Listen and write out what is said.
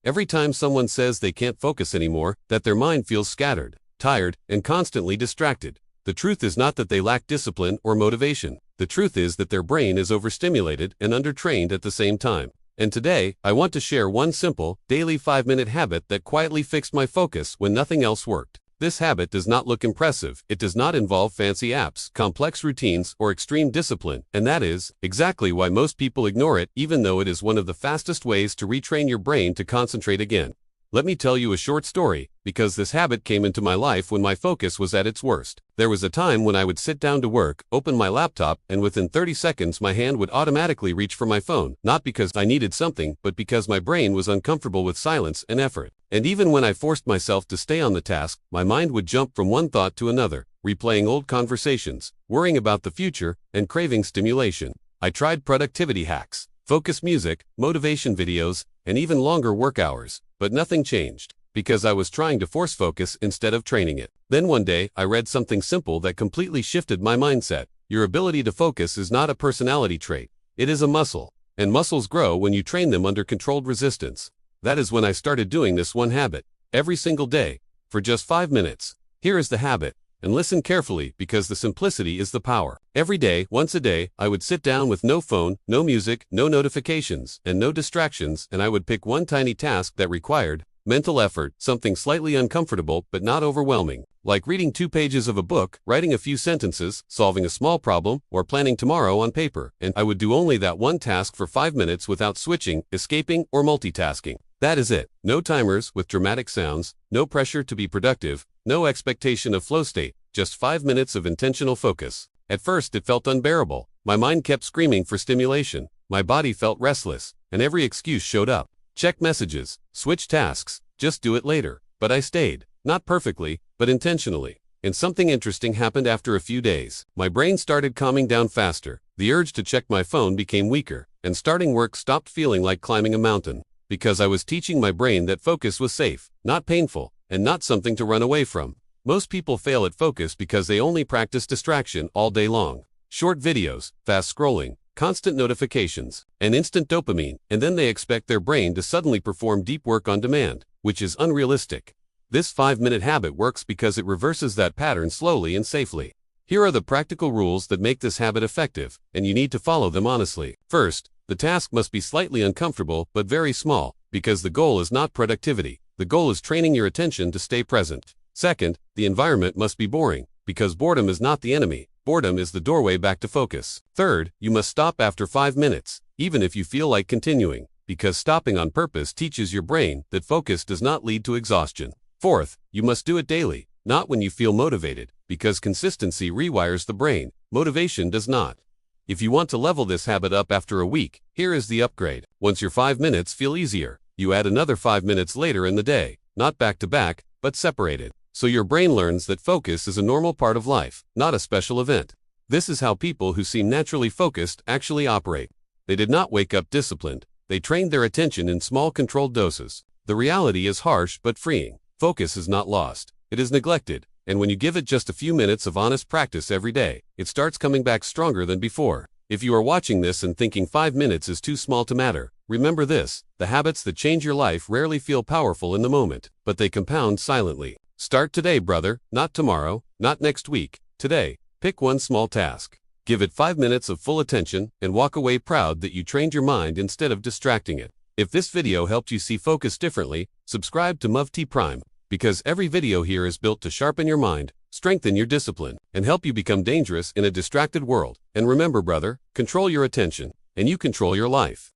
Every time someone says they can't focus anymore, that their mind feels scattered, tired, and constantly distracted. The truth is not that they lack discipline or motivation. The truth is that their brain is overstimulated and undertrained at the same time. And today, I want to share one simple, daily 5-minute habit that quietly fixed my focus when nothing else worked. This habit does not look impressive, it does not involve fancy apps, complex routines, or extreme discipline, and that is exactly why most people ignore it, even though it is one of the fastest ways to retrain your brain to concentrate again. Let me tell you a short story, because this habit came into my life when my focus was at its worst. There was a time when I would sit down to work, open my laptop, and within 30 seconds my hand would automatically reach for my phone, not because I needed something, but because my brain was uncomfortable with silence and effort. And even when I forced myself to stay on the task, my mind would jump from one thought to another, replaying old conversations, worrying about the future, and craving stimulation. I tried productivity hacks, focus music, motivation videos, and even longer work hours, but nothing changed, because I was trying to force focus instead of training it. Then one day, I read something simple that completely shifted my mindset. Your ability to focus is not a personality trait, it is a muscle, and muscles grow when you train them under controlled resistance. That is when I started doing this one habit, every single day, for just 5 minutes. Here is the habit, and listen carefully because the simplicity is the power. Every day, once a day, I would sit down with no phone, no music, no notifications, and no distractions, and I would pick one tiny task that required mental effort, something slightly uncomfortable but not overwhelming, like reading 2 pages of a book, writing a few sentences, solving a small problem, or planning tomorrow on paper, and I would do only that one task for 5 minutes without switching, escaping, or multitasking. That is it. No timers with dramatic sounds, no pressure to be productive, no expectation of flow state, just 5 minutes of intentional focus. At first it felt unbearable. My mind kept screaming for stimulation, my body felt restless, and every excuse showed up. Check messages, switch tasks, just do it later. But I stayed, not perfectly, but intentionally. And something interesting happened after a few days. My brain started calming down faster, the urge to check my phone became weaker, and starting work stopped feeling like climbing a mountain. Because I was teaching my brain that focus was safe, not painful, and not something to run away from. Most people fail at focus because they only practice distraction all day long. Short videos, fast scrolling, constant notifications, and instant dopamine, and then they expect their brain to suddenly perform deep work on demand, which is unrealistic. This 5-minute habit works because it reverses that pattern slowly and safely. Here are the practical rules that make this habit effective, and you need to follow them honestly. First, the task must be slightly uncomfortable but very small, because the goal is not productivity. The goal is training your attention to stay present. Second, the environment must be boring, because boredom is not the enemy. Boredom is the doorway back to focus. Third, you must stop after 5 minutes, even if you feel like continuing, because stopping on purpose teaches your brain that focus does not lead to exhaustion. Fourth, you must do it daily, not when you feel motivated, because consistency rewires the brain, motivation does not. If you want to level this habit up after a week, here is the upgrade. Once your 5 minutes feel easier, you add another 5 minutes later in the day, not back to back, but separated. So your brain learns that focus is a normal part of life, not a special event. This is how people who seem naturally focused actually operate. They did not wake up disciplined, they trained their attention in small controlled doses. The reality is harsh but freeing. Focus is not lost, it is neglected. And when you give it just a few minutes of honest practice every day, it starts coming back stronger than before. If you are watching this and thinking 5 minutes is too small to matter, remember this: the habits that change your life rarely feel powerful in the moment, but they compound silently. Start today, brother, not tomorrow, not next week, today. Pick one small task. Give it 5 minutes of full attention, and walk away proud that you trained your mind instead of distracting it. If this video helped you see focus differently, subscribe to Movti Prime. Because every video here is built to sharpen your mind, strengthen your discipline, and help you become dangerous in a distracted world. And remember, brother, control your attention, and you control your life.